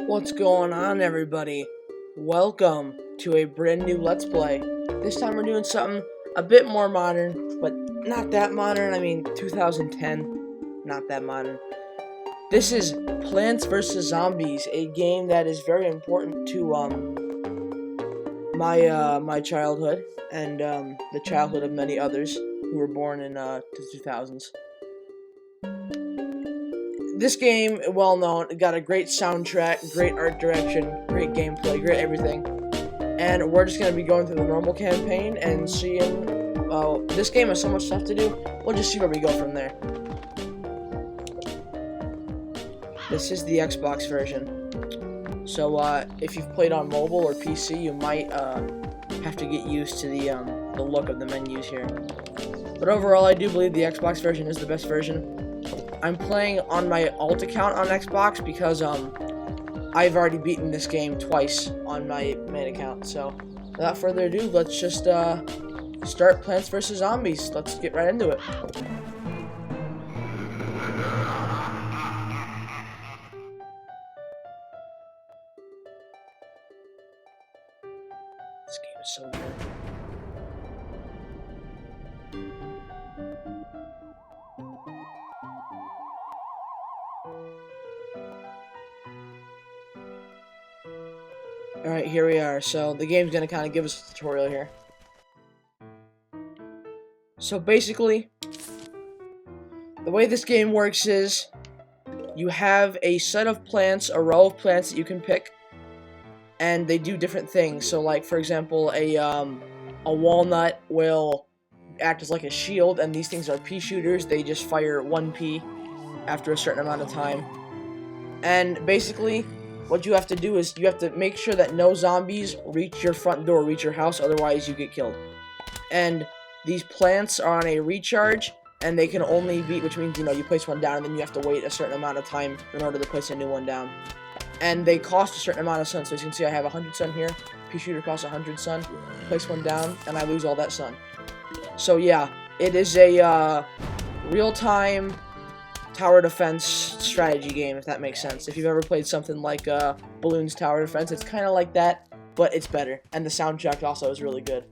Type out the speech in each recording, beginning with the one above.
What's going on, everybody? Welcome to a brand new Let's Play. This time we're doing something a bit more modern, but not that modern. I mean, 2010, not that modern. This is Plants vs. Zombies, a game that is very important to my childhood and the childhood of many others who were born in the 2000s. This game, well known, got a great soundtrack, great art direction, great gameplay, great everything. And we're just going to be going through the normal campaign and seeing, this game has so much stuff to do, we'll just see where we go from there. This is the Xbox version. So, if you've played on mobile or PC, you might, have to get used to the look of the menus here. But overall, I do believe the Xbox version is the best version. I'm playing on my alt account on Xbox because I've already beaten this game twice on my main account. So without further ado, let's just start Plants vs. Zombies. Let's get right into it. This game is so good. Alright, here we are. So, the game's gonna kind of give us a tutorial here. So, basically, the way this game works is, you have a set of plants, a row of plants that you can pick, and they do different things. So, like, for example, a walnut will act as like a shield, and these things are pea shooters. They just fire one pea after a certain amount of time. And, basically, what you have to do is you have to make sure that no zombies reach your front door, reach your house, otherwise you get killed. And these plants are on a recharge, and they can only be, which means, you place one down and then you have to wait a certain amount of time in order to place a new one down. And they cost a certain amount of sun, so as you can see I have 100 sun here, pea shooter costs 100 sun, place one down, and I lose all that sun. So yeah, it is a real-time tower defense strategy game, if that makes sense. If you've ever played something like Bloons Tower Defense, it's kind of like that, but it's better. And the soundtrack also is really good.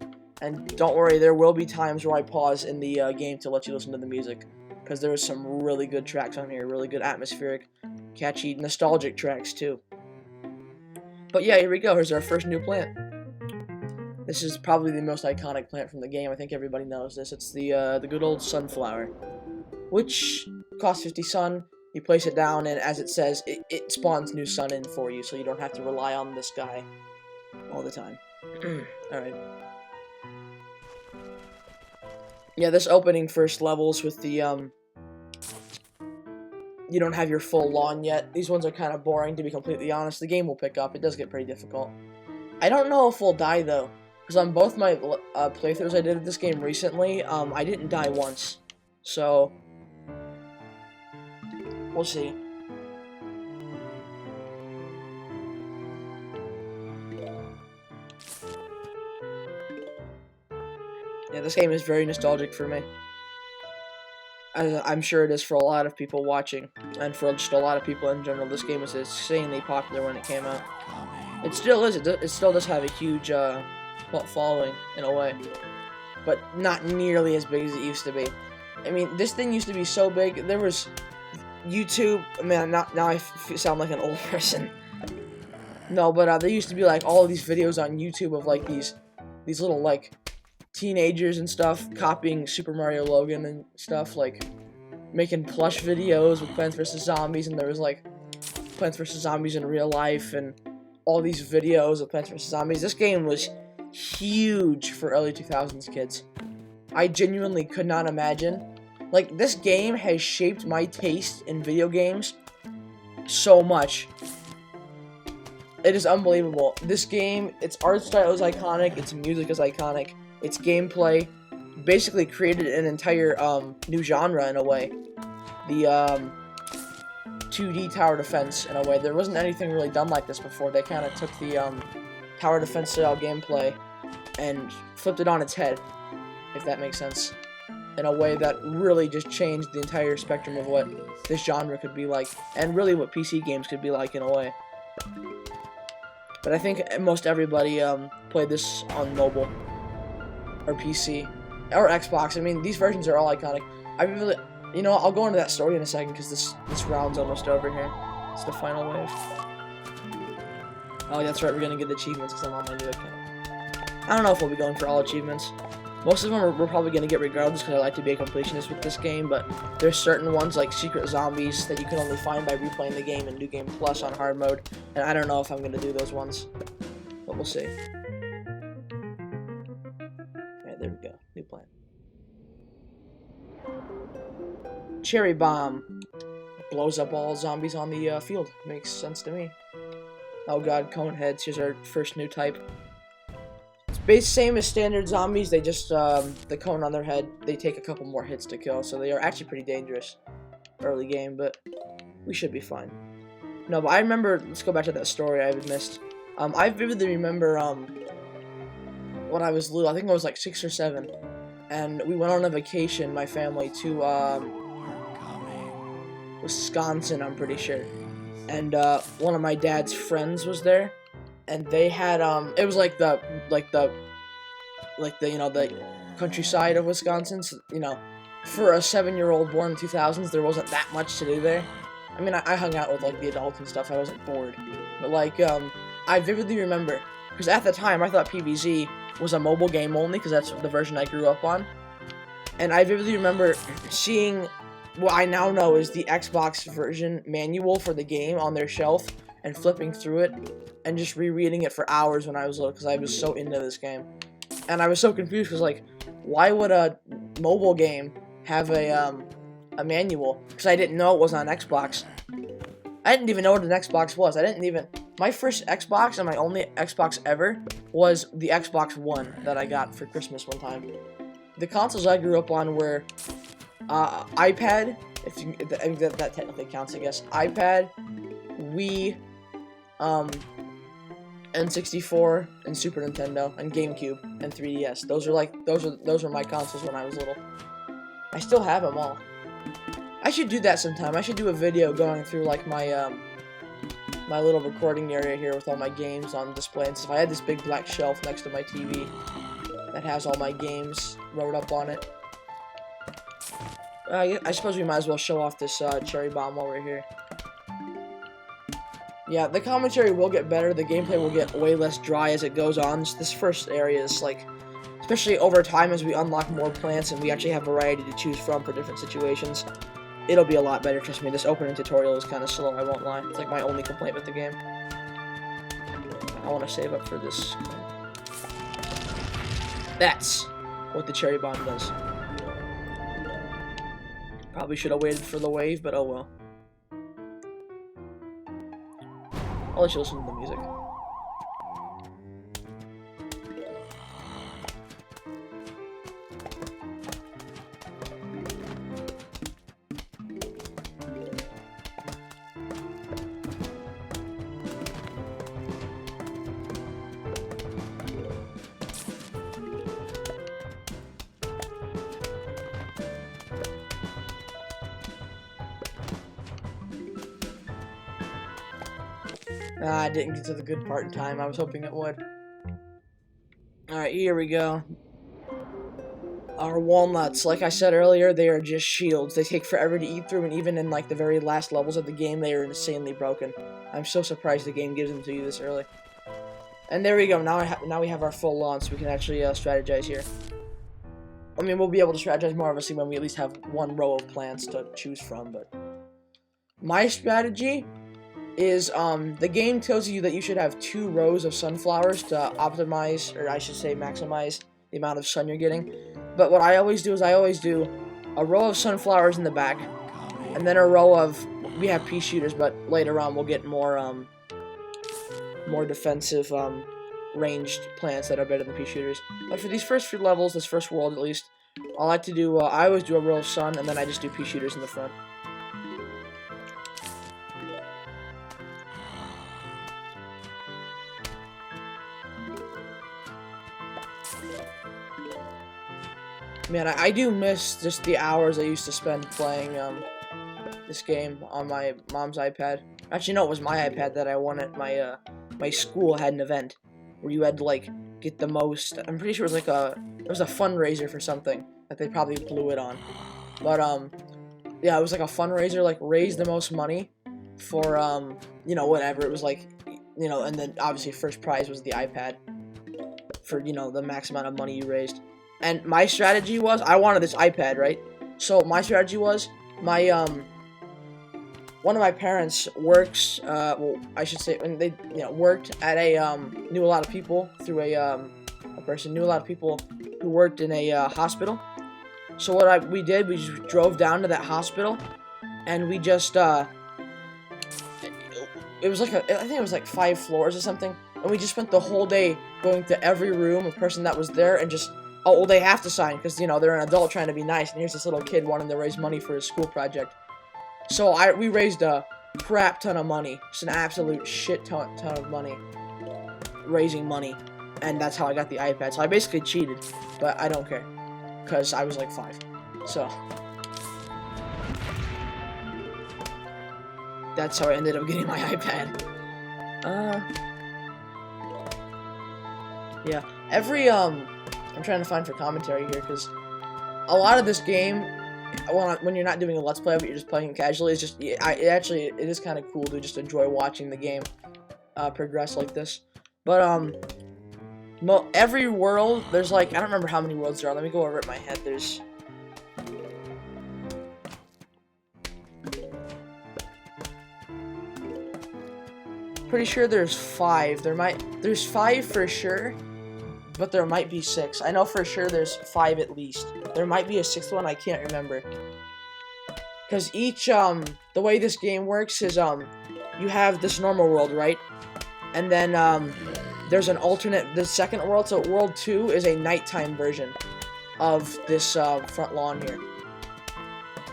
And don't worry, there will be times where I pause in the game to let you listen to the music, because there is some really good tracks on here, really good atmospheric, catchy, nostalgic tracks too. But yeah, here we go. Here's our first new plant. This is probably the most iconic plant from the game. I think everybody knows this. It's the good old sunflower, which costs 50 sun. You place it down, and as it says, it spawns new sun in for you, so you don't have to rely on this guy all the time. Alright. Yeah, this opening first levels with the, you don't have your full lawn yet. These ones are kind of boring, to be completely honest. The game will pick up. It does get pretty difficult. I don't know if we'll die, though, because on both my playthroughs I did of this game recently, I didn't die once. So we'll see. Yeah, this game is very nostalgic for me. I'm sure it is for a lot of people watching, and for just a lot of people in general. This game was insanely popular when it came out. It still is. It still does have a huge following, in a way. But not nearly as big as it used to be. I mean, this thing used to be so big. There was YouTube, man, now I sound like an old person. No, but there used to be like all of these videos on YouTube of like these little like teenagers and stuff copying Super Mario Logan and stuff, like making plush videos with Plants vs. Zombies, and there was like Plants vs. Zombies in real life and all these videos of Plants vs. Zombies. This game was huge for early 2000s kids. I genuinely could not imagine. Like, this game has shaped my taste in video games so much. It is unbelievable. This game, its art style is iconic, its music is iconic, its gameplay basically created an entire new genre in a way. The 2D tower defense in a way. There wasn't anything really done like this before. They kind of took the tower defense style gameplay and flipped it on its head, if that makes sense, in a way that really just changed the entire spectrum of what this genre could be like, and really what PC games could be like in a way. But I think most everybody played this on mobile, or PC, or Xbox. I mean, these versions are all iconic. I really, you know, I'll go into that story in a second because this round's almost over here. It's the final wave. Oh, that's right, we're gonna get achievements because I'm on my new account. I don't know if we'll be going for all achievements. Most of them we're probably gonna get regardless because I like to be a completionist with this game, but there's certain ones like Secret Zombies that you can only find by replaying the game in New Game Plus on hard mode, and I don't know if I'm gonna do those ones, but we'll see. Alright, there we go. New plan. Cherry Bomb blows up all zombies on the field. Makes sense to me. Oh god, cone heads. Here's our first new type. It's same as standard zombies. They just the cone on their head. They take a couple more hits to kill, so they are actually pretty dangerous early game. But we should be fine. No, but I remember. Let's go back to that story I missed. I vividly remember when I was little. I think I was like 6 or 7, and we went on a vacation, my family, to Wisconsin. I'm pretty sure. And one of my dad's friends was there, and they had it was like the you know, the countryside of Wisconsin. So, you know, for a 7-year-old born in 2000s, there wasn't that much to do there. I mean, I hung out with like the adults and stuff. I wasn't bored, but like I vividly remember because at the time I thought PvZ was a mobile game only because that's the version I grew up on, and I vividly remember seeing what I now know is the Xbox version manual for the game on their shelf and flipping through it and just rereading it for hours when I was little because I was so into this game. And I was so confused because, like, why would a mobile game have a manual? Because I didn't know it was on Xbox. I didn't even know what an Xbox was. My first Xbox and my only Xbox ever was the Xbox One that I got for Christmas one time. The consoles I grew up on were iPad, that technically counts, I guess. iPad, Wii, N64, and Super Nintendo, and GameCube, and 3DS. Those were my consoles when I was little. I still have them all. I should do that sometime. I should do a video going through like my my little recording area here with all my games on display and stuff. I had this big black shelf next to my TV that has all my games wrote up on it. I suppose we might as well show off this Cherry Bomb while we're here. Yeah, the commentary will get better. The gameplay will get way less dry as it goes on. This first area is like, especially over time as we unlock more plants and we actually have variety to choose from for different situations, it'll be a lot better. Trust me, this opening tutorial is kind of slow, I won't lie. It's like my only complaint with the game. I want to save up for this. That's what the Cherry Bomb does. Probably should have waited for the wave, but oh well. I'll let you listen to the music. I didn't get to the good part in time. I was hoping it would. Alright, here we go. Our walnuts, like I said earlier, they are just shields. They take forever to eat through, and even in like the very last levels of the game, they are insanely broken. I'm so surprised the game gives them to you this early. And there we go. Now we have our full launch, so we can actually strategize here. I mean, we'll be able to strategize more obviously when we at least have one row of plants to choose from. But my strategy is the game tells you that you should have 2 rows of sunflowers to optimize, or I should say maximize, the amount of sun you're getting. But what I always do is I always do a row of sunflowers in the back, and then a row of, we have pea shooters, but later on we'll get more more defensive ranged plants that are better than pea shooters. But for these first few levels, this first world at least, I like to do I always do a row of sun, and then I just do pea shooters in the front. Man, I do miss just the hours I used to spend playing this game on my mom's iPad. Actually, no, it was my iPad that I won at my school had an event where you had to like get the most. I'm pretty sure it was it was a fundraiser for something that they probably blew it on. But yeah, it was like a fundraiser, like raise the most money for you know, whatever. It was like, you know, and then obviously first prize was the iPad for, you know, the max amount of money you raised. And my strategy was I wanted this iPad, right? So my strategy was my one of my parents works well, I should say, when they, you know, worked at a knew a lot of people through a person knew a lot of people who worked in a hospital. So what we did, we just drove down to that hospital, and we just it was like I think it was like 5 floors or something, and we just spent the whole day going to every room, a person that was there, and just, oh, well, they have to sign because, you know, they're an adult trying to be nice, and here's this little kid wanting to raise money for his school project. So we raised a crap ton of money, just an absolute shit ton of money, raising money, and that's how I got the iPad. So I basically cheated, but I don't care, because I was like 5, so that's how I ended up getting my iPad. Yeah, I'm trying to find for commentary here, because a lot of this game, when you're not doing a Let's Play, but you're just playing it casually, it's just, it is kind of cool to just enjoy watching the game progress like this. But, every world, there's like, I don't remember how many worlds there are, let me go over it in my head, there's... Pretty sure there's 5. There's 5 for sure, but there might be 6. I know for sure there's 5 at least. There might be a 6th one, I can't remember. Because each, the way this game works is, you have this normal world, right? And then, there's an alternate, the second world, so World 2 is a nighttime version of this, front lawn here.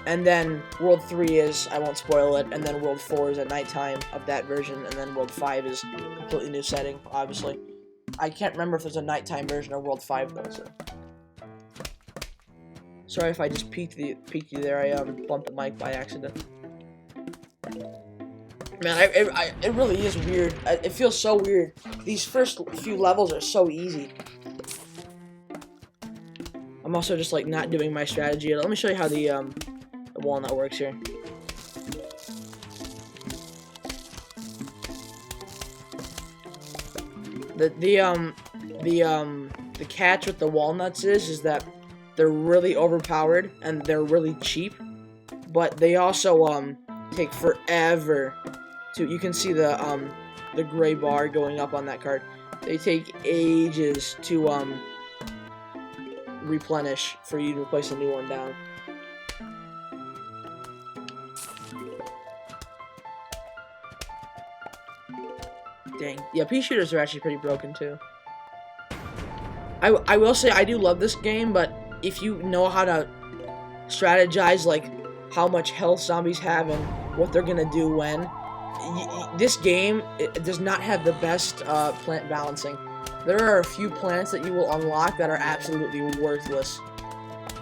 And then World 3 is, I won't spoil it, and then World 4 is at nighttime of that version, and then World 5 is a completely new setting, obviously. I can't remember if there's a nighttime version of World 5, though, so... Sorry if I just peeked you there, I bumped the mic by accident. Man, it really is weird. It feels so weird. These first few levels are so easy. I'm also just, like, not doing my strategy yet. Let me show you how the walnut works here. The catch with the walnuts is that they're really overpowered and they're really cheap, but they also take forever to, you can see the gray bar going up on that card. They take ages to replenish for you to place a new one down. Dang. Yeah, pea shooters are actually pretty broken too. I will say I do love this game, but if you know how to strategize, like how much health zombies have and what they're gonna do when, this game, it does not have the best plant balancing. There are a few plants that you will unlock that are absolutely worthless,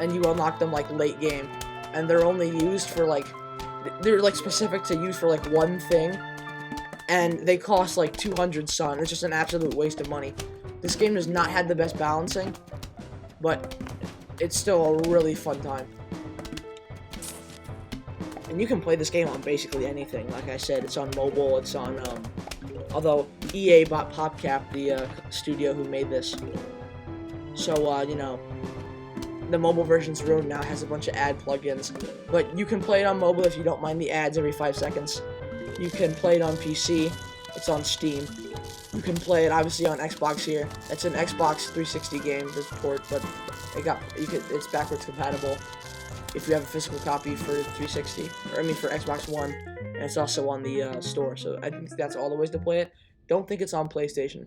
and you unlock them like late game, and they're only used for like, they're like specific to use for like one thing, and they cost like 200 sun. It's just an absolute waste of money. This game does not have the best balancing, but it's still a really fun time. And you can play this game on basically anything. Like I said, it's on mobile, it's on, although EA bought PopCap, the studio who made this. So, you know, the mobile version's ruined now, has a bunch of ad plugins. But you can play it on mobile if you don't mind the ads every 5 seconds. You can play it on PC, it's on Steam. You can play it obviously on Xbox here. It's an Xbox 360 game, this port, but it's backwards compatible if you have a physical copy for 360, or I mean for Xbox One, and it's also on the store. So I think that's all the ways to play it. Don't think it's on PlayStation.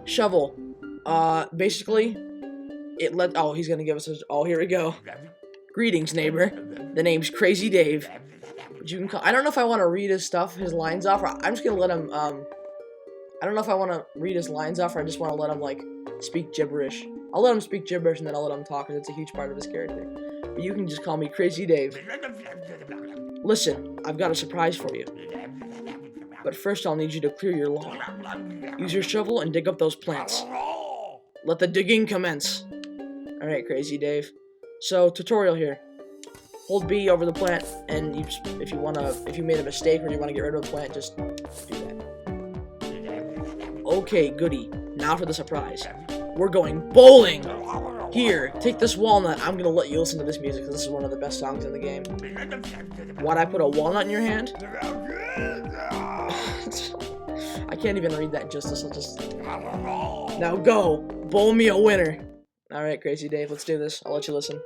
Shovel. Basically, oh, he's gonna give us oh, here we go. Greetings, neighbor. The name's Crazy Dave. But you can call, I don't know if I want to read his lines off, or I'm just gonna let him, I don't know if I want to read his lines off or I just want to let him, like, speak gibberish. I'll let him speak gibberish and then I'll let him talk because it's a huge part of his character. But you can just call me Crazy Dave. Listen, I've got a surprise for you. But first I'll need you to clear your lawn. Use your shovel and dig up those plants. Let the digging commence. Alright, Crazy Dave. So, tutorial here. Hold B over the plant, and if you made a mistake or you want to get rid of a plant, just do that. Okay, goody. Now for the surprise. We're going bowling! Here, take this walnut. I'm gonna let you listen to this music because this is one of the best songs in the game. Why'd I put a walnut in your hand? I can't even read that justice. I'll just... Now go! Bowl me a winner! Alright, Crazy Dave, let's do this. I'll let you listen.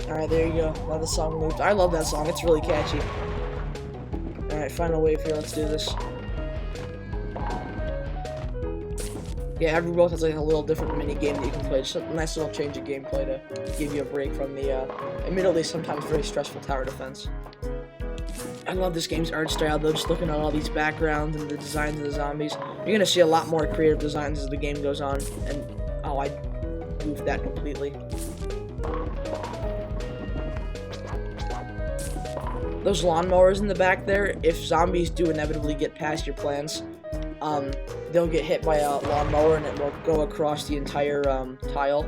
Alright, there you go. Now the song moved. I love that song. It's really catchy. Alright, final wave here. Let's do this. Yeah, every world has like a little different mini game that you can play. Just a nice little change of gameplay to give you a break from the, admittedly sometimes very stressful tower defense. I love this game's art style though, just looking at all these backgrounds and the designs of the zombies. You're gonna see a lot more creative designs as the game goes on, and oh, I moved that completely. Those lawnmowers in the back there, if zombies do inevitably get past your plants, they'll get hit by a lawnmower and it will go across the entire tile,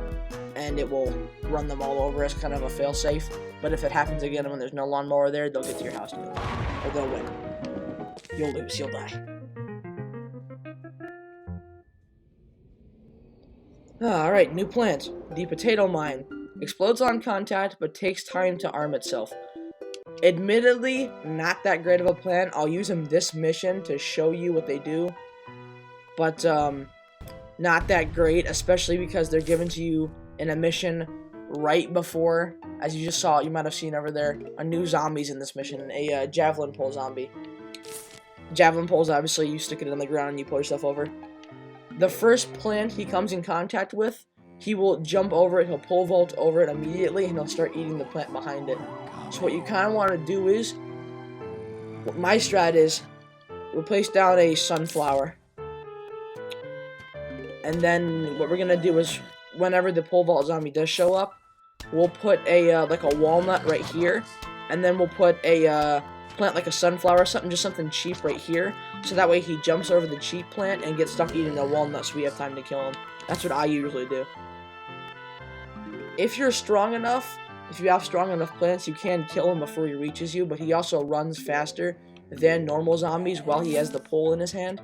and it will run them all over as kind of a failsafe. But if it happens again when there's no lawnmower there, they'll get to your house and or they'll win. You'll lose, you'll die. Alright, new plant. The potato mine. Explodes on contact, but takes time to arm itself. Admittedly, not that great of a plan. I'll use them this mission to show you what they do. But, not that great, especially because they're given to you in a mission right before, as you just saw, you might have seen over there, a new zombie's in this mission, a javelin pole zombie. Javelin poles, obviously, you stick it in the ground and you pull yourself over. The first plant he comes in contact with, he will jump over it, he'll pole vault over it immediately, and he'll start eating the plant behind it. So what you kind of want to do is, what my strat is, we'll place down a sunflower. And then what we're going to do is, whenever the pole vault zombie does show up, we'll put a, like a walnut right here. And then we'll put a, plant like a sunflower or something, just something cheap right here. So that way he jumps over the cheap plant and gets stuck eating the walnut so we have time to kill him. That's what I usually do. If you're strong enough, if you have strong enough plants, you can kill him before he reaches you, but he also runs faster than normal zombies while he has the pole in his hand.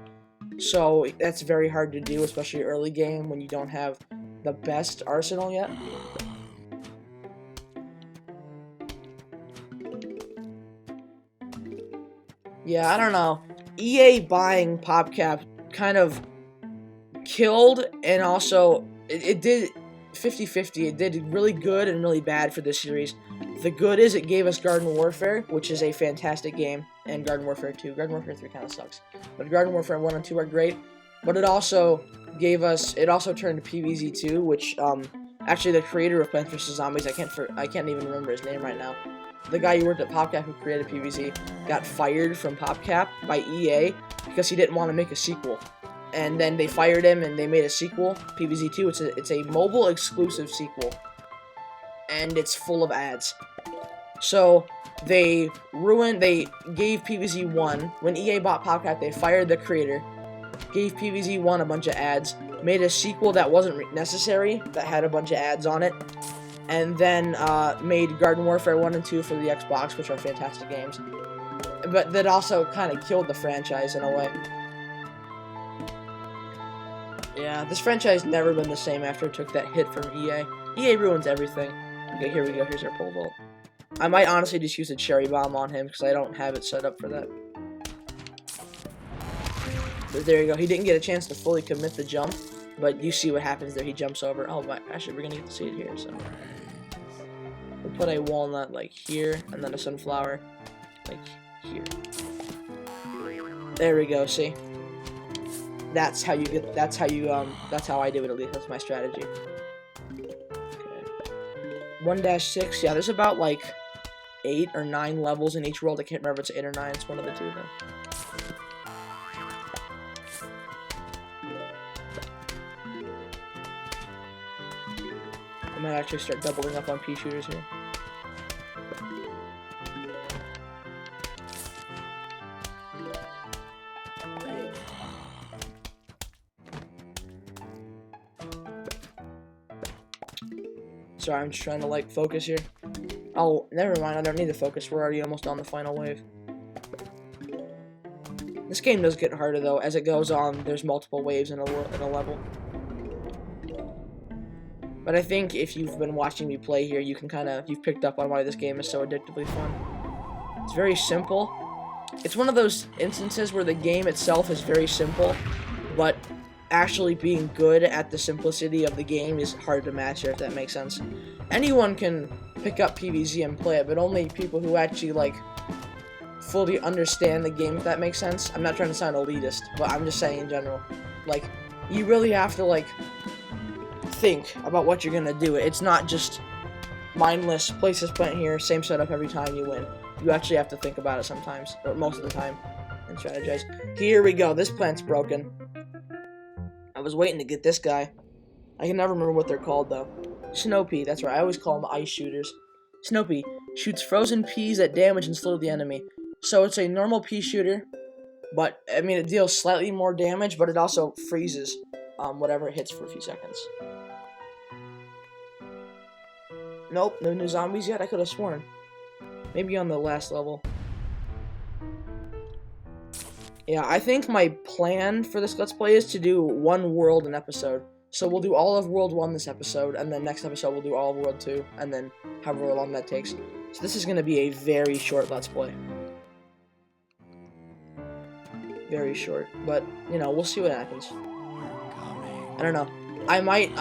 So that's very hard to do, especially early game when you don't have the best arsenal yet. Yeah, I don't know. EA buying PopCap kind of killed, and also it did 50-50. It did really good and really bad for this series. The good is it gave us Garden Warfare, which is a fantastic game, and Garden Warfare 2. Garden Warfare 3 kind of sucks, but Garden Warfare 1 and 2 are great. But it also gave us, it also turned to PvZ 2, which actually the creator of Plants vs Zombies, I can't even remember his name right now. The guy who worked at PopCap who created PvZ got fired from PopCap by EA because he didn't want to make a sequel. And then they fired him and they made a sequel, PvZ 2. It's a mobile exclusive sequel. And it's full of ads. So they gave PvZ 1. When EA bought PopCap, they fired the creator, gave PvZ 1 a bunch of ads, made a sequel that wasn't necessary, that had a bunch of ads on it, and then made Garden Warfare 1 and 2 for the Xbox, which are fantastic games. But that also kind of killed the franchise in a way. Yeah, this franchise never been the same after it took that hit from EA. EA ruins everything. Okay, here we go. Here's our pole vault. I might honestly just use a cherry bomb on him because I don't have it set up for that. But there you go. He didn't get a chance to fully commit the jump, but you see what happens there. He jumps over. Oh, but actually, we're gonna get to see it here. So we'll put a walnut like here, and then a sunflower like here. There we go. See, that's how you get. That's how I do it. At least that's my strategy. Okay. 1-6. Yeah, there's about like 8 or 9 levels in each world. I can't remember if it's 8 or 9. It's one of the two though. I might actually start doubling up on pea shooters here. Sorry, I'm just trying to like focus here. Oh, never mind, I don't need to focus. We're already almost on the final wave. This game does get harder though. As it goes on, there's multiple waves in a level. But I think if you've been watching me play here, you can you've picked up on why this game is so addictively fun. It's very simple. It's one of those instances where the game itself is very simple, but actually being good at the simplicity of the game is hard to master, if that makes sense. Anyone can pick up PvZ and play it, but only people who actually, like, fully understand the game, if that makes sense. I'm not trying to sound elitist, but I'm just saying in general. Like, you really have to, like, think about what you're gonna do. It's not just mindless, place this plant here, same setup every time you win. You actually have to think about it sometimes, or most of the time, and strategize. Here we go, this plant's broken. I was waiting to get this guy. I can never remember what they're called, though. Snow pea, that's right, I always call them ice shooters. Snow pea shoots frozen peas that damage and slow the enemy. So it's a normal pea shooter, but, I mean, it deals slightly more damage, but it also freezes whatever it hits for a few seconds. Nope, no new zombies yet? I could have sworn. Maybe on the last level. Yeah, I think my plan for this Let's Play is to do one world an episode. So we'll do all of World 1 this episode, and then next episode we'll do all of World 2, and then however long that takes. So this is going to be a very short Let's Play. Very short, but, you know, we'll see what happens. I don't know. I might,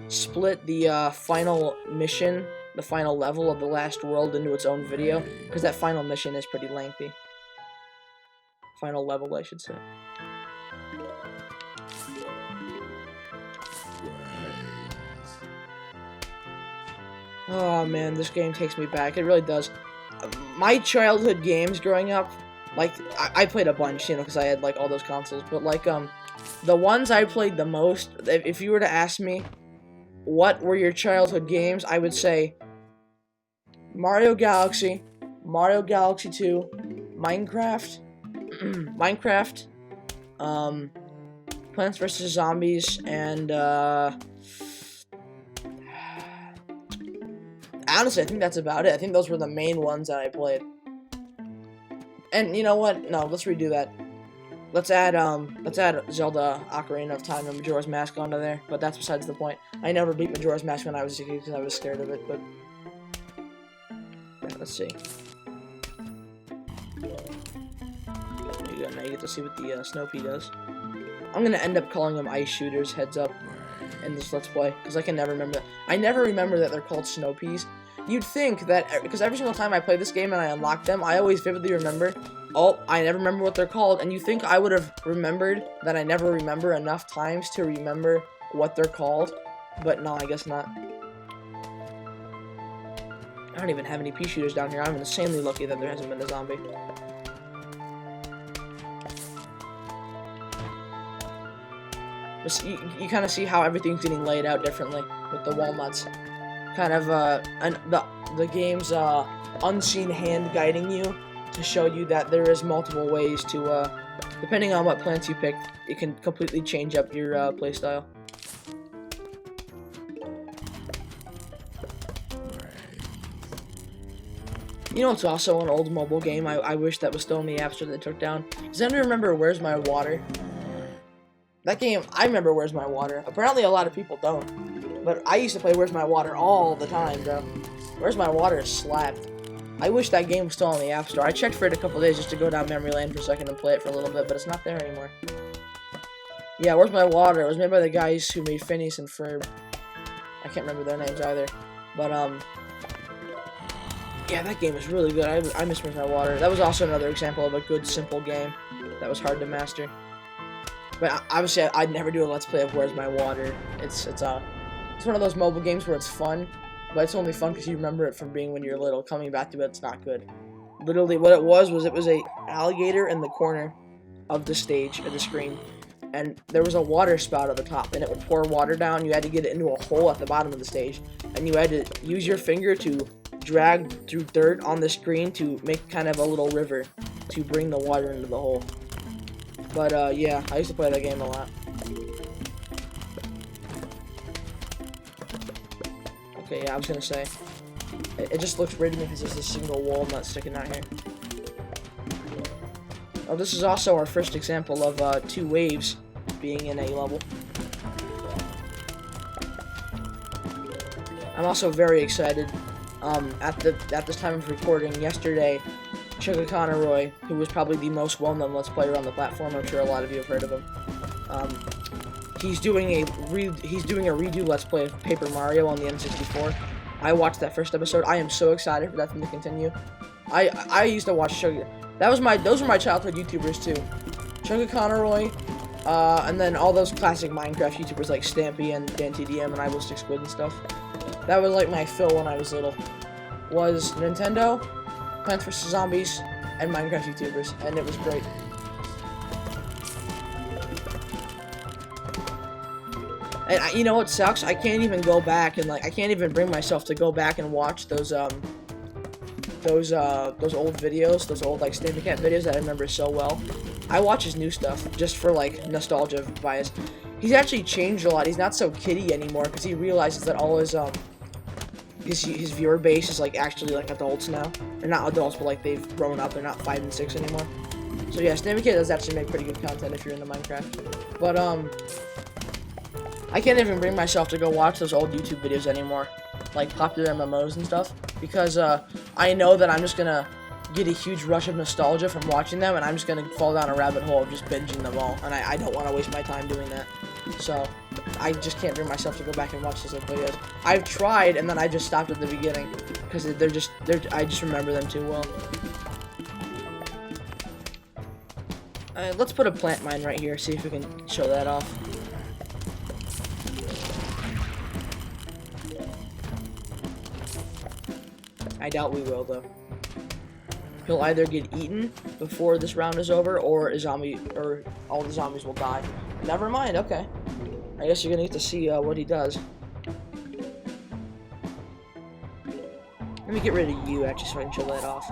split the final mission, the final level of the last world into its own video, because that final mission is pretty lengthy. Final level, I should say. Oh man, this game takes me back. It really does. My childhood games growing up, like, I played a bunch, you know, because I had, like, all those consoles, but, like, the ones I played the most, if you were to ask me, what were your childhood games, I would say Mario Galaxy, Mario Galaxy 2, Minecraft, Plants vs Zombies, and honestly, I think that's about it. I think those were the main ones that I played. And you know what? No, let's redo that. Let's add Zelda Ocarina of Time and Majora's Mask onto there, but that's besides the point. I never beat Majora's Mask when I was a kid because I was scared of it, but yeah, let's see. There you Now you get to see what the Snow Pea does. I'm gonna end up calling them ice shooters, heads up, in this Let's Play, because I can never remember that. I never remember that they're called Snow Peas. You'd think that, because every single time I play this game and I unlock them, I always vividly remember, oh, I never remember what they're called, and you think I would have remembered that I never remember enough times to remember what they're called, but no, I guess not. I don't even have any pea shooters down here. I'm insanely lucky that there hasn't been a zombie. But you kind of see how everything's getting laid out differently with the walnuts. Kind of, and the game's unseen hand guiding you to show you that there is multiple ways to, depending on what plants you pick, it can completely change up your playstyle. You know, it's also an old mobile game I wish that was still in the App Store that they took down. Does anyone remember Where's My Water? That game, I remember Where's My Water. Apparently a lot of people don't. But I used to play Where's My Water all the time, bro. Where's My Water slapped. I wish that game was still on the App Store. I checked for it a couple days just to go down memory lane for a second and play it for a little bit, but it's not there anymore. Yeah, Where's My Water? It was made by the guys who made Phineas and Ferb. I can't remember their names either. But, yeah, that game was really good. I miss Where's My Water. That was also another example of a good, simple game that was hard to master. But obviously, I'd never do a Let's Play of Where's My Water. It's one of those mobile games where it's fun, but it's only fun because you remember it from being when you're little. Coming back to it, it's not good. Literally, what it was a alligator in the corner of the stage, of the screen, and there was a water spout at the top, and it would pour water down. You had to get it into a hole at the bottom of the stage, and you had to use your finger to drag through dirt on the screen to make kind of a little river to bring the water into the hole. But, yeah, I used to play that game a lot. Okay, yeah, I was gonna say. It just looks weird to me because there's a single walnut sticking out here. Oh, this is also our first example of, 2 waves being in a level. I'm also very excited. At this time of recording, yesterday, Chugga Conroy, who was probably the most well-known Let's Player on the platform, I'm sure a lot of you have heard of him. He's doing a redo Let's Play of Paper Mario on the N64. I watched that first episode. I am so excited for that thing to continue. I used to watch Chugga. Those were my childhood YouTubers too. Chugga Conroy, and then all those classic Minecraft YouTubers like Stampy and DanTDM and iBallisticSquid and stuff. That was like my fill when I was little. Was Nintendo, Plants vs. Zombies, and Minecraft YouTubers, and it was great. And you know what sucks? I can't even go back and I can't even bring myself to go back and watch those old videos, those old Stampy Cat videos that I remember so well. I watch his new stuff just for nostalgia bias. He's actually changed a lot. He's not so kiddie anymore because he realizes that all his viewer base is actually adults now. They're not adults, but they've grown up. They're not 5 and 6 anymore. So yeah, Stampy Cat does actually make pretty good content if you're into Minecraft. But I can't even bring myself to go watch those old YouTube videos anymore, like popular MMOs and stuff, because I know that I'm just gonna get a huge rush of nostalgia from watching them, and I'm just gonna fall down a rabbit hole of just binging them all, and I don't want to waste my time doing that. So I just can't bring myself to go back and watch those old videos. I've tried, and then I just stopped at the beginning because I just remember them too well. Let's put a plant mine right here, see if we can show that off. I doubt we will, though. He'll either get eaten before this round is over, or all the zombies will die. Never mind, okay. I guess you're gonna get to see what he does. Let me get rid of you, actually, so I can show that off.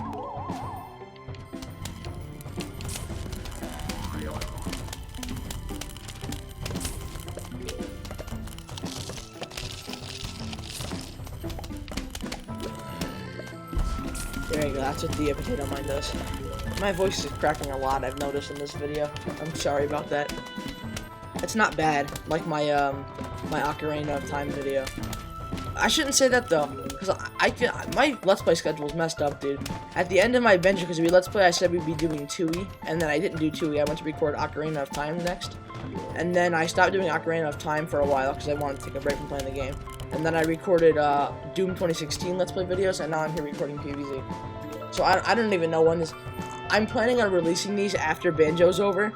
There you go, that's what the potato mine does. My voice is cracking a lot, I've noticed in this video. I'm sorry about that. It's not bad, like my Ocarina of Time video. I shouldn't say that though, because I feel my Let's Play schedule is messed up, dude. At the end of my Benjo Kazooie Let's Play, I said we'd be doing Tooie, and then I didn't do Tooie. I went to record Ocarina of Time next, and then I stopped doing Ocarina of Time for a while because I wanted to take a break from playing the game. And then I recorded Doom 2016 Let's Play videos, and now I'm here recording PvZ. So I don't even know when this. I'm planning on releasing these after Banjo's over,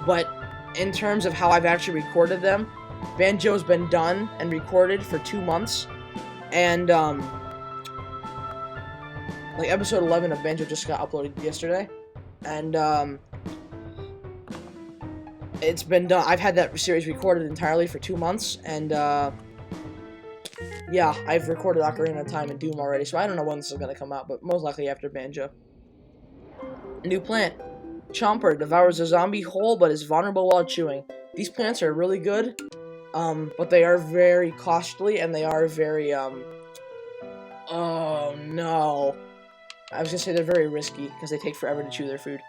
but in terms of how I've actually recorded them, Banjo's been done and recorded for 2 months, and like episode 11 of Banjo just got uploaded yesterday, and it's been done. I've had that series recorded entirely for 2 months, and yeah, I've recorded Ocarina of Time and Doom already, so I don't know when this is gonna come out, but most likely after Banjo. New plant. Chomper devours a zombie whole, but is vulnerable while chewing. These plants are really good, but they are very costly, and they are very, oh no. I was gonna say they're very risky, because they take forever to chew their food.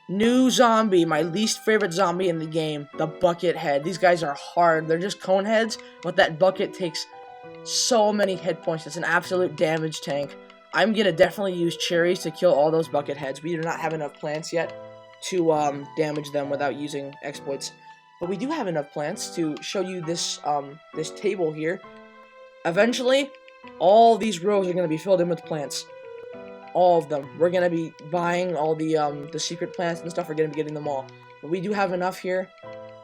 New zombie, my least favorite zombie in the game, the bucket head. These guys are hard. They're just cone heads, but that bucket takes so many hit points. It's an absolute damage tank. I'm gonna definitely use cherries to kill all those bucket heads. We do not have enough plants yet to damage them without using exploits, but we do have enough plants to show you this this table here. Eventually, all these rows are gonna be filled in with plants. All of them. We're gonna be buying all the secret plants and stuff. We're gonna be getting them all, but we do have enough here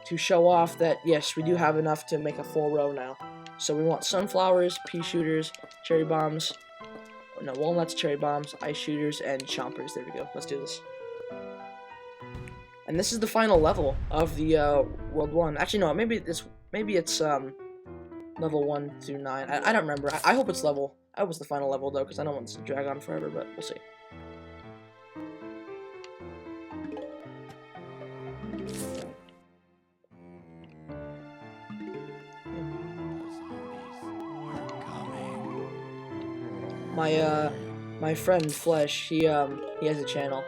to show off that yes, we do have enough to make a full row now. So we want sunflowers, pea shooters, cherry bombs. No, walnuts, cherry bombs, ice shooters, and chompers. There we go. Let's do this. And this is the final level of the World 1. Actually, no. Maybe it's level 1 through 9. I don't remember. I hope it's level. I hope it's the final level though, because I don't want this to drag on forever. But we'll see. My friend Flesh, he has a channel.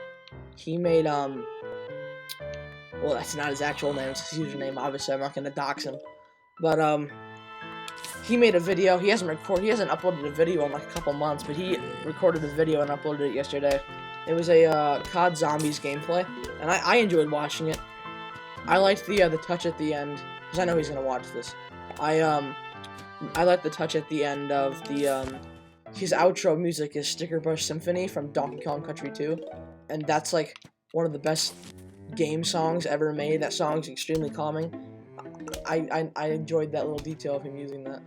He made well, that's not his actual name, it's his username. Obviously, I'm not gonna dox him, but he made a video. He hasn't uploaded a video in like a couple months, but he recorded a video and uploaded it yesterday. It was a COD Zombies gameplay, and I enjoyed watching it. I liked the touch at the end, because I know he's gonna watch this. I liked the touch at the end of the his outro music is Sticker Brush Symphony from Donkey Kong Country 2, and that's like one of the best game songs ever made. That song's extremely calming. I enjoyed that little detail of him using that.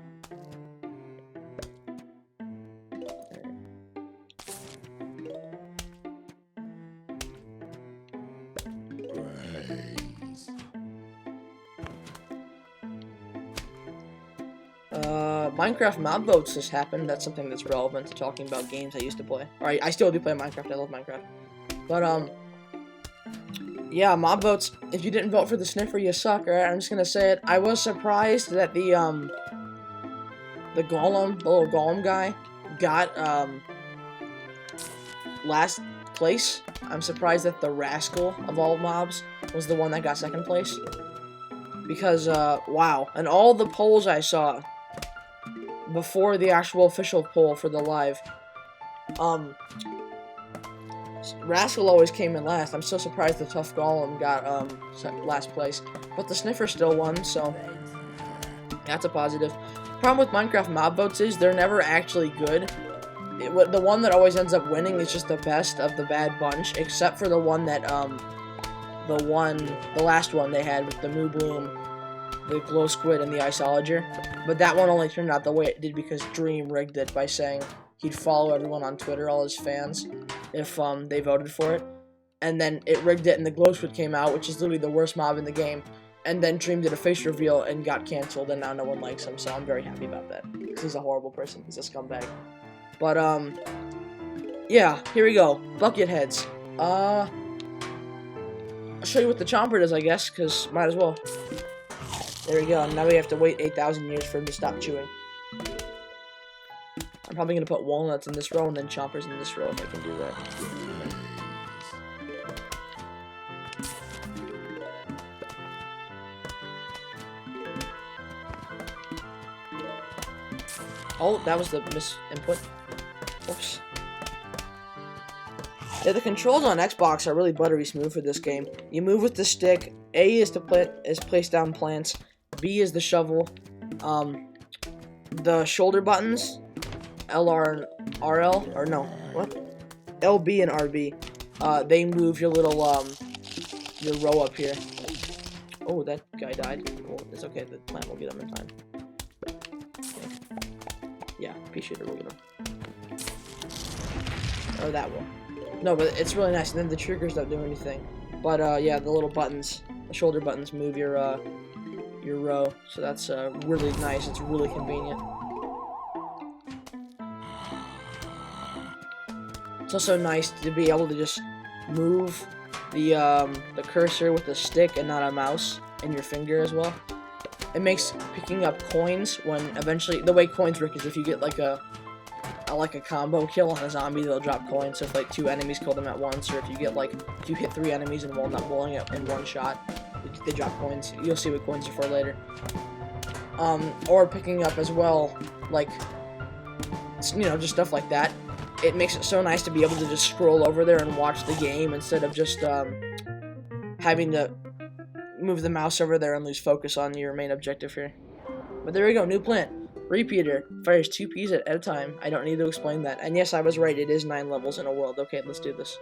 Minecraft mob votes just happened. That's something that's relevant to talking about games I used to play. Or I still do play Minecraft. I love Minecraft. But, yeah, mob votes. If you didn't vote for the Sniffer, you suck, alright? I'm just gonna say it. I was surprised that the Golem, the little Golem guy, got, last place. I'm surprised that the Rascal of all mobs was the one that got second place. Because, wow. And all the polls I saw before the actual official poll for the live, Rascal always came in last. I'm so surprised the Tough Golem got, last place. But the Sniffer still won, so that's a positive. Problem with Minecraft mob votes is they're never actually good. The one that always ends up winning is just the best of the bad bunch, except for the one that, the last one they had with the Moo Bloom, the Glow Squid, and the Iceologer. But that one only turned out the way it did because Dream rigged it by saying he'd follow everyone on Twitter, all his fans, if they voted for it. And then it rigged it, and the Glow Squid came out, which is literally the worst mob in the game. And then Dream did a face reveal and got canceled, and now no one likes him, so I'm very happy about that. Because he's a horrible person. He's a scumbag. But, yeah, here we go. Bucket heads. I'll show you what the Chomper does, I guess, because might as well. There we go. Now we have to wait 8,000 years for him to stop chewing. I'm probably going to put walnuts in this row and then chompers in this row if I can do that. Oh, that was the input. Oops. Yeah, the controls on Xbox are really buttery smooth for this game. You move with the stick. A is to place down plants. B is the shovel. The shoulder buttons, LR and RL, or no, what? LB and RB. They move your little your row up here. Oh, that guy died. Well, it's okay. The plant will get him in time. Okay. Yeah, pea shooter will get him. Or that will. No, but it's really nice. And then the triggers don't do anything. But yeah, the little buttons, the shoulder buttons, move your row. So that's really nice. It's really convenient. It's also nice to be able to just move the cursor with the stick and not a mouse and your finger as well. It makes picking up coins when eventually the way coins work is if you get like a combo kill on a zombie, they'll drop coins. So if like 2 enemies kill them at once, or if you hit 3 enemies in walnut bowling in one shot, they drop coins. You'll see what coins are for later. Or picking up as well, like, you know, just stuff like that. It makes it so nice to be able to just scroll over there and watch the game instead of just having to move the mouse over there and lose focus on your main objective here. But there we go, new plant. Repeater. Fires 2 peas at a time. I don't need to explain that. And yes, I was right, it is 9 levels in a world. Okay, let's do this.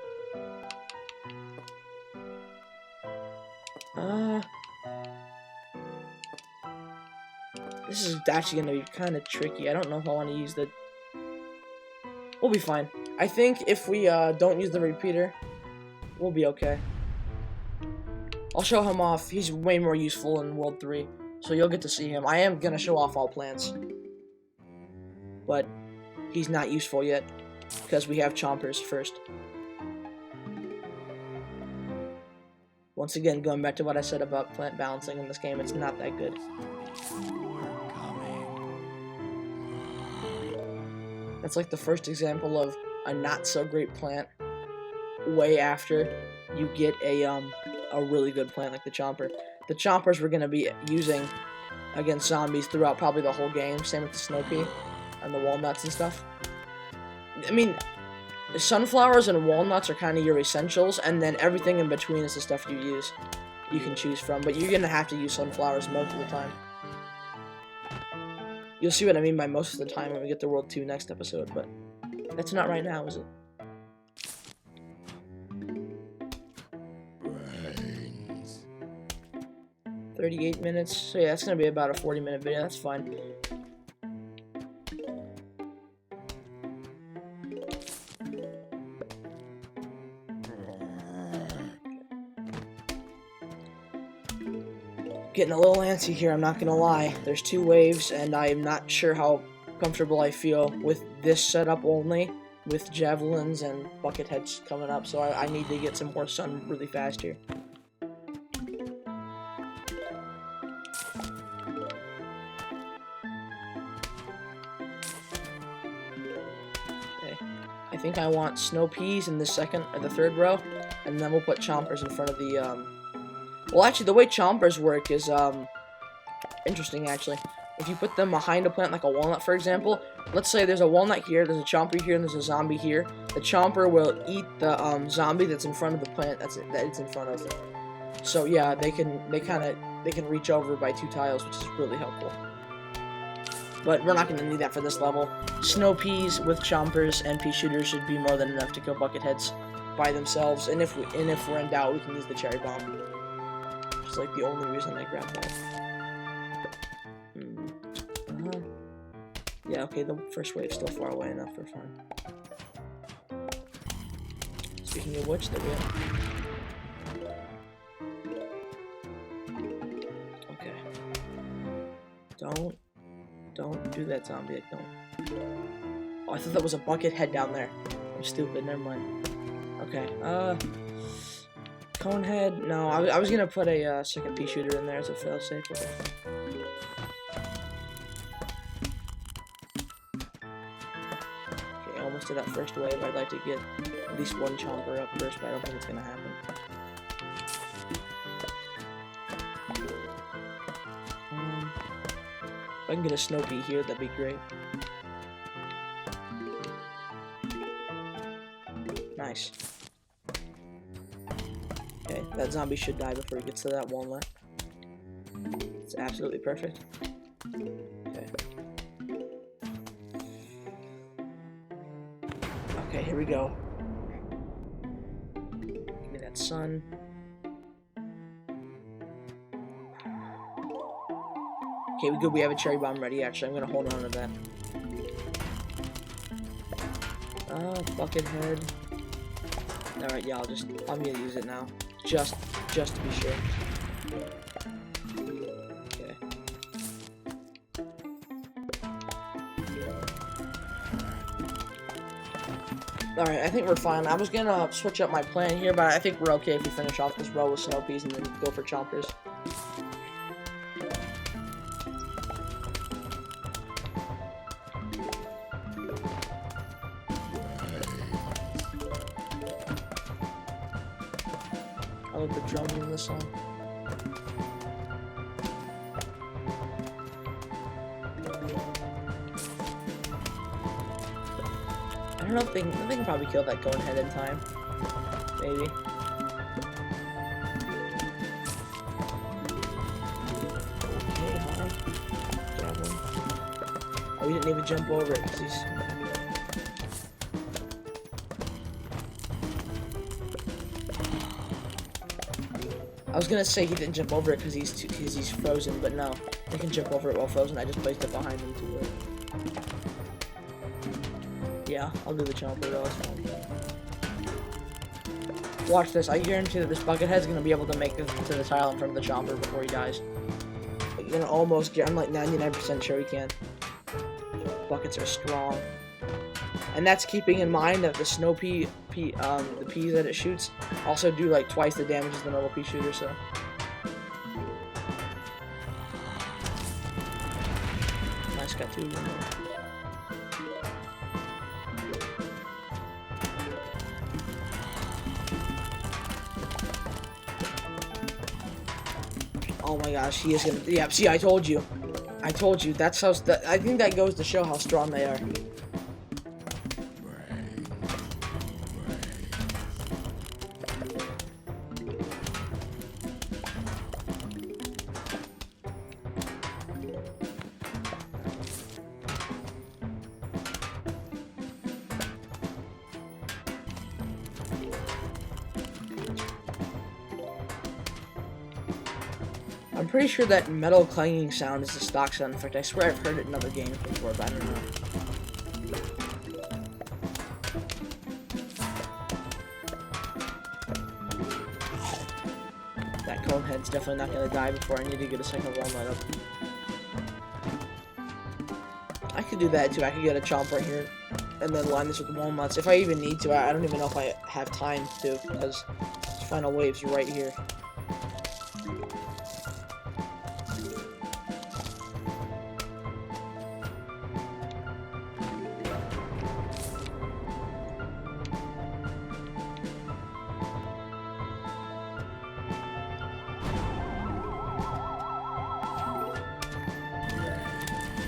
This is actually going to be kind of tricky. I don't know if I want to use the... We'll be fine. I think if we don't use the repeater, we'll be okay. I'll show him off. He's way more useful in World 3, so you'll get to see him. I am going to show off all plants, but he's not useful yet because we have chompers first. Once again, going back to what I said about plant balancing in this game, it's not that good. That's like the first example of a not so great plant way after you get a really good plant like the chomper. The chompers we're going to be using against zombies throughout probably the whole game. Same with the snow pea and the walnuts and stuff. I mean, the sunflowers and walnuts are kind of your essentials, and then everything in between is the stuff you can choose from. But you're going to have to use sunflowers most of the time. You'll see what I mean by most of the time when we get to World 2 next episode, but that's not right now, is it? Brains. 38 minutes, so yeah, that's gonna be about a 40-minute video, that's fine. Getting a little antsy here, I'm not gonna lie. There's 2 waves, and I am not sure how comfortable I feel with this setup only, with javelins and bucket heads coming up, so I need to get some more sun really fast here. Okay, I think I want snow peas in the second or the third row, and then we'll put chompers in front of the well, actually, the way chompers work is, interesting, actually. If you put them behind a plant, like a walnut, for example, let's say there's a walnut here, there's a chomper here, and there's a zombie here. The chomper will eat the, zombie that's in front of the plant that it's in front of. So, yeah, they can reach over by 2 tiles, which is really helpful. But we're not going to need that for this level. Snow peas with chompers and pea shooters should be more than enough to kill bucket heads by themselves, and if we're in doubt, we can use the cherry bomb. It's like the only reason I grabbed that. Yeah, okay, the first wave's still far away enough for fun. Speaking of which, there we go. Okay. Don't do that, zombie. Don't. Oh, I thought that was a bucket head down there. I'm stupid, never mind. Okay, Conehead? No, I was gonna put a second pea shooter in there as a failsafe. Okay, almost to that first wave. I'd like to get at least 1 chomper up first, but I don't think it's gonna happen. If I can get a snow pea here, that'd be great. Nice. Okay, that zombie should die before he gets to that walnut. It's absolutely perfect. Okay. Okay, here we go. Give me that sun. Okay, we good. We have a cherry bomb ready. Actually, I'm gonna hold on to that. Bucket head. Alright, yeah, I'm gonna use it now. Just to be sure. Okay. Alright, I think we're fine. I was gonna switch up my plan here, but I think we're okay if we finish off this row with snow peas and then go for chompers. I love the drums in this song. I don't know if they can probably kill that cone head in time. Maybe. Okay, hi. Javelin. Oh, he didn't even jump over it because he's... I was gonna say he didn't jump over it because he's frozen, but no, they can jump over it while frozen. I just placed it behind him too late. Yeah, I'll do the chomper though. It's fine. Watch this. I guarantee that this buckethead's gonna be able to make it to the tile in front of the chomper before he dies. Like, you're gonna almost get. I'm like 99% sure he can. Buckets are strong, and that's keeping in mind that the snow pea, the peas that it shoots also do like twice the damage as the normal pea shooter. So. Nice, got two. Oh my gosh, he is gonna. Yeah, see, I told you. I told you. That's how. I think that goes to show how strong they are. I'm pretty sure that metal clanging sound is the stock sound effect. I swear I've heard it in other games before, but I don't know. That cone head's definitely not gonna die before I need to get a second walnut up. I could do that too. I could get a chomp right here and then line this with the walnuts. If I even need to, I don't even know if I have time to, because this final wave's right here.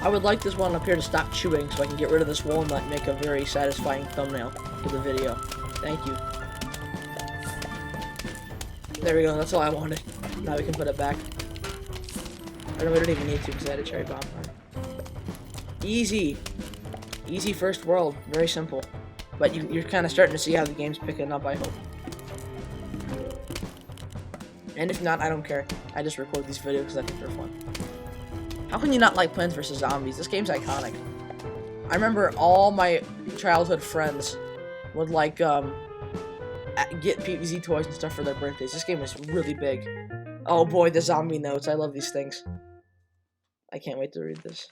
I would like this one up here to stop chewing so I can get rid of this walnut and make a very satisfying thumbnail for the video. Thank you. There we go, that's all I wanted. Now we can put it back. Or no, we don't even need to because I had a cherry bomb. Right. Easy. Easy first world. Very simple. But you're kind of starting to see how the game's picking up, I hope. And if not, I don't care. I just record these videos because I think they're fun. How can you not like Plants vs. Zombies? This game's iconic. I remember all my childhood friends would like get PvZ toys and stuff for their birthdays. This game is really big. Oh boy, the zombie notes. I love these things. I can't wait to read this.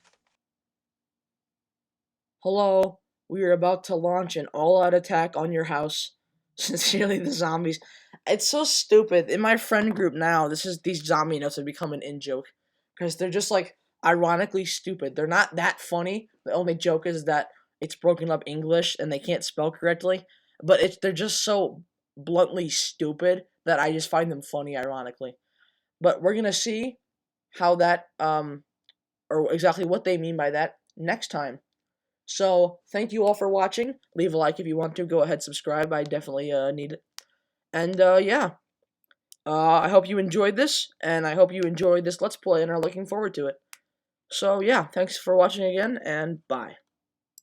Hello, we are about to launch an all-out attack on your house. Sincerely, the zombies. It's so stupid. In my friend group now, these zombie notes are becoming an in-joke. Because they're just like ironically stupid. They're not that funny. The only joke is that it's broken up English and they can't spell correctly. But they're just so bluntly stupid that I just find them funny ironically. But we're gonna see how that or exactly what they mean by that next time. So, thank you all for watching. Leave a like if you want to. Go ahead, subscribe. I definitely need it. And, yeah. I hope you enjoyed this, and I hope you enjoyed this Let's Play and are looking forward to it. So, yeah, thanks for watching again, and bye.